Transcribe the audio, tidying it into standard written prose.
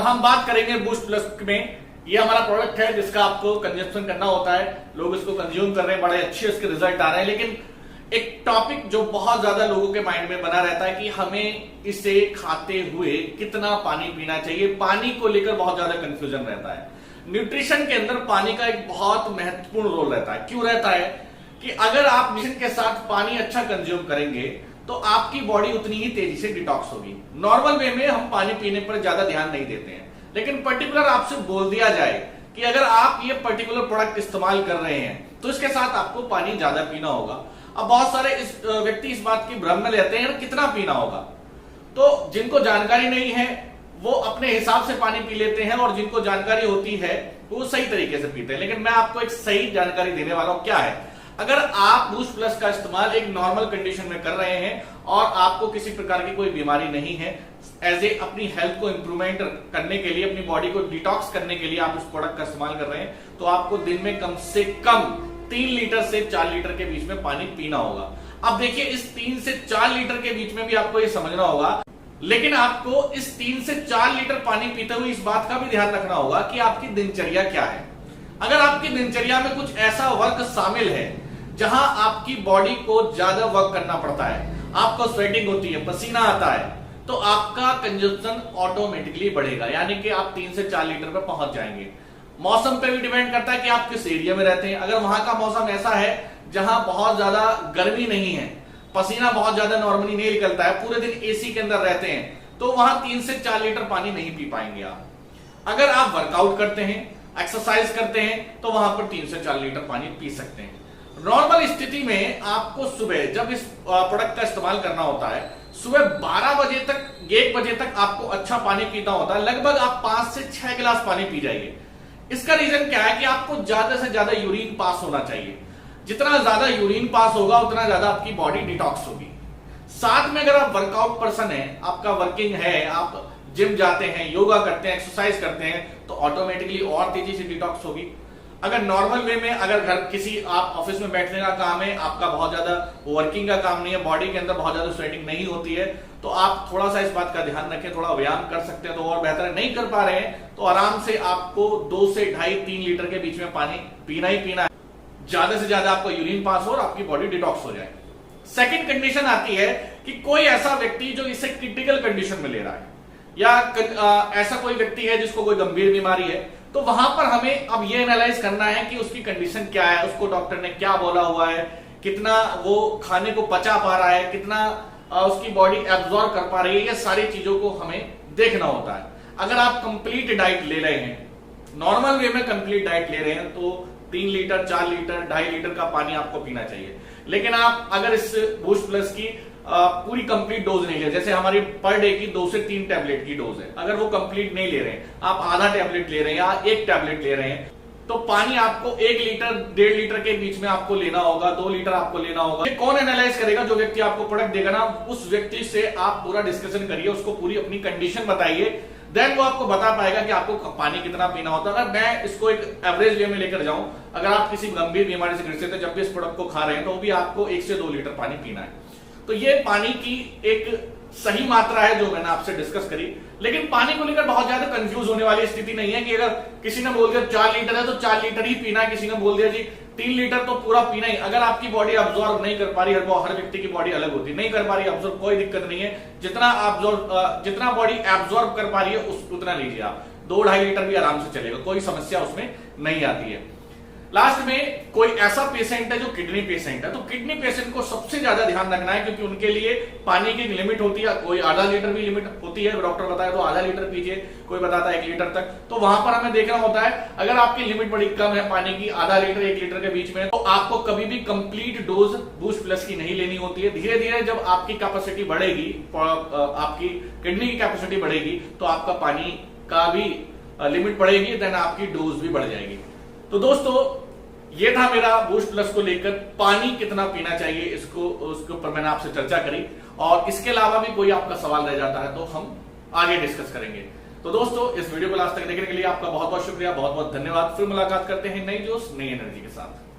हम बात करेंगे बूस्ट प्लस में। ये हमारा प्रोडक्ट है जिसका आपको कंजम्पशन करना होता है, लोग इसको कंज्यूम कर रहे हैं, बड़े अच्छे इसके रिजल्ट आ रहे हैं। लेकिन एक टॉपिक जो बहुत ज्यादा लोगों के माइंड में बना रहता है कि हमें इसे खाते हुए कितना पानी पीना चाहिए, पानी को लेकर बहुत ज्यादा कंफ्यूजन रहता है। न्यूट्रिशन के अंदर पानी का एक बहुत महत्वपूर्ण रोल रहता है। क्यों रहता है कि अगर आप न्यूट्रिशन के साथ पानी अच्छा कंज्यूम करेंगे तो आपकी बॉडी उतनी ही तेजी से डिटॉक्स होगी। नॉर्मल वे में हम पानी पीने पर ज्यादा ध्यान नहीं देते हैं, लेकिन पर्टिकुलर आपसे बोल दिया जाए कि अगर आप ये पर्टिकुलर प्रोडक्ट इस्तेमाल कर रहे हैं तो इसके साथ आपको पानी ज्यादा पीना होगा। अब बहुत सारे व्यक्ति इस बात की भ्रम में रहते हैं कितना पीना होगा, तो जिनको जानकारी नहीं है वो अपने हिसाब से पानी पी लेते हैं और जिनको जानकारी होती है वो सही तरीके से पीते हैं। लेकिन मैं आपको एक सही जानकारी देने वाला हूं। क्या है, अगर आप बूस्ट प्लस का इस्तेमाल एक नॉर्मल कंडीशन में कर रहे हैं और आपको किसी प्रकार की कोई बीमारी नहीं है, एज ए अपनी हेल्थ को इंप्रूवमेंट करने के लिए, अपनी बॉडी को डिटॉक्स करने के लिए आप इस प्रोडक्ट का इस्तेमाल कर रहे हैं, तो आपको दिन में कम से कम 3 लीटर से 4 लीटर के बीच में पानी पीना होगा। अब देखिए, इस 3 से 4 लीटर के बीच में भी आपको ये समझना होगा, लेकिन आपको इस 3 से 4 लीटर पानी पीते हुए इस बात का भी ध्यान रखना होगा कि आपकी दिनचर्या क्या है। अगर आपकी दिनचर्या में कुछ ऐसा वर्क शामिल है जहां आपकी बॉडी को ज्यादा वर्क करना पड़ता है, आपको स्वेटिंग होती है, पसीना आता है, तो आपका कंजम्पशन ऑटोमेटिकली बढ़ेगा, यानी कि आप 3 से 4 लीटर पर पहुंच जाएंगे। मौसम पे भी डिपेंड करता है कि आप किस एरिया में रहते हैं। अगर वहां का मौसम ऐसा है जहां बहुत ज्यादा गर्मी नहीं है, पसीना बहुत ज्यादा नॉर्मली नहीं निकलता है, पूरे दिन एसी के अंदर रहते हैं, तो वहां 3 से 4 लीटर पानी नहीं पी पाएंगे आप। अगर आप वर्कआउट करते हैं, एक्सरसाइज करते हैं, तो वहां पर 3 से 4 लीटर पानी पी सकते हैं। नॉर्मल स्थिति में आपको सुबह जब इस प्रोडक्ट का इस्तेमाल करना होता है, सुबह 12 बजे तक, 1 बजे तक आपको अच्छा पानी पीना होता है। लगभग आप 5 से 6 गिलास पानी पी जाइए। इसका रीजन क्या है कि आपको ज्यादा से ज्यादा यूरिन पास होना चाहिए। जितना ज्यादा यूरिन पास होगा उतना ज्यादा आपकी बॉडी डिटॉक्स होगी। साथ में अगर आप वर्कआउट पर्सन है, आपका वर्किंग है, आप जिम जाते हैं, योगा करते हैं, एक्सरसाइज करते हैं, तो ऑटोमेटिकली और तेजी से डिटॉक्स होगी। अगर नॉर्मल वे में, अगर घर किसी आप ऑफिस में बैठने का काम है, आपका बहुत ज्यादा वर्किंग का काम नहीं है, बॉडी के अंदर बहुत ज्यादा स्वेटिंग नहीं होती है, तो आप थोड़ा सा इस बात का ध्यान रखें, थोड़ा व्यायाम कर सकते हैं तो और बेहतर है। नहीं कर पा रहे हैं तो आराम से आपको 2 से 2.5-3 लीटर के बीच में पानी पीना ही पीना है, ज्यादा से ज्यादा आपको यूरिन पास हो और आपकी बॉडी डिटॉक्स हो जाए। सेकेंड कंडीशन आती है कि कोई ऐसा व्यक्ति जो इसे क्रिटिकल कंडीशन में ले रहा है, या ऐसा कोई व्यक्ति है जिसको कोई गंभीर बीमारी है, तो वहां पर हमें अब ये एनालाइज करना है कि उसकी कंडीशन क्या है, उसको डॉक्टर ने क्या बोला हुआ है, कितना वो खाने को पचा पा रहा है, कितना उसकी बॉडी एब्जॉर्ब कर पा रही है, ये सारी चीजों को हमें देखना होता है। अगर आप कंप्लीट डाइट ले रहे हैं, नॉर्मल वे में कंप्लीट डाइट ले रहे हैं, तो 3 लीटर, 4 लीटर, 2.5 लीटर का पानी आपको पीना चाहिए। लेकिन आप अगर इस बूस्ट प्लस की पूरी कंप्लीट डोज नहीं ले, जैसे हमारी पर डे की 2 से 3 टैबलेट की डोज है, अगर वो कंप्लीट नहीं ले रहे हैं, आप आधा टैबलेट ले रहे हैं या 1 टैबलेट ले रहे हैं, तो पानी आपको 1 लीटर 1.5 लीटर के बीच में आपको लेना होगा, 2 लीटर आपको लेना होगा। ये कौन एनालाइज करेगा? जो व्यक्ति आपको प्रोडक्ट देगा ना, उस व्यक्ति से आप पूरा डिस्कशन करिए, उसको पूरी अपनी कंडीशन बताइए, देन वो आपको बता पाएगा कि आपको पानी कितना पीना होता है। अगर मैं इसको एक एवरेज वे में लेकर जाऊं, अगर आप किसी गंभीर बीमारी से ग्रसित है, जब भी इस प्रोडक्ट को खा रहे हैं, तो भी आपको 1 से 2 लीटर पानी पीना है। तो ये पानी की एक सही मात्रा है जो मैंने आपसे डिस्कस करी। लेकिन पानी को लेकर बहुत ज्यादा कंफ्यूज होने वाली स्थिति नहीं है कि अगर किसी ने बोल दिया 4 लीटर है तो 4 लीटर ही पीना है, किसी ने बोल दिया जी 3 लीटर तो पूरा पीना ही। अगर आपकी बॉडी अब्जॉर्ब नहीं कर पा रही है, हर व्यक्ति की बॉडी अलग होती है, नहीं कर पा रही है अब्जॉर्ब, कोई दिक्कत नहीं है। जितना बॉडी एब्जॉर्ब कर पा रही है उतना लीजिए आप। 2-2.5 लीटर भी आराम से चलेगा, कोई समस्या उसमें नहीं आती है। लास्ट में कोई ऐसा पेशेंट है जो किडनी पेशेंट है, तो किडनी पेशेंट को सबसे ज्यादा ध्यान रखना है, क्योंकि उनके लिए पानी की लिमिट होती है। कोई आधा लीटर भी लिमिट होती है, डॉक्टर बताए तो आधा लीटर पीजिए, कोई बताता है 1 लीटर तक। तो वहां पर हमें देखना होता है, अगर आपकी लिमिट बड़ी कम है पानी की, आधा लीटर 1 लीटर के बीच में, तो आपको कभी भी कंप्लीट डोज बूस्ट प्लस की नहीं लेनी होती है। धीरे धीरे जब आपकी कैपेसिटी बढ़ेगी, आपकी किडनी की कैपेसिटी बढ़ेगी, तो आपका पानी का भी लिमिट बढ़ेगी, देन आपकी डोज भी बढ़ जाएगी। तो दोस्तों, ये था मेरा बूस्ट प्लस को लेकर पानी कितना पीना चाहिए, उसके ऊपर मैंने आपसे चर्चा करी। और इसके अलावा भी कोई आपका सवाल रह जाता है तो हम आगे डिस्कस करेंगे। तो दोस्तों, इस वीडियो को लास्ट तक देखने के लिए आपका बहुत बहुत शुक्रिया, बहुत बहुत धन्यवाद। फिर मुलाकात करते हैं नई जोश नई एनर्जी के साथ।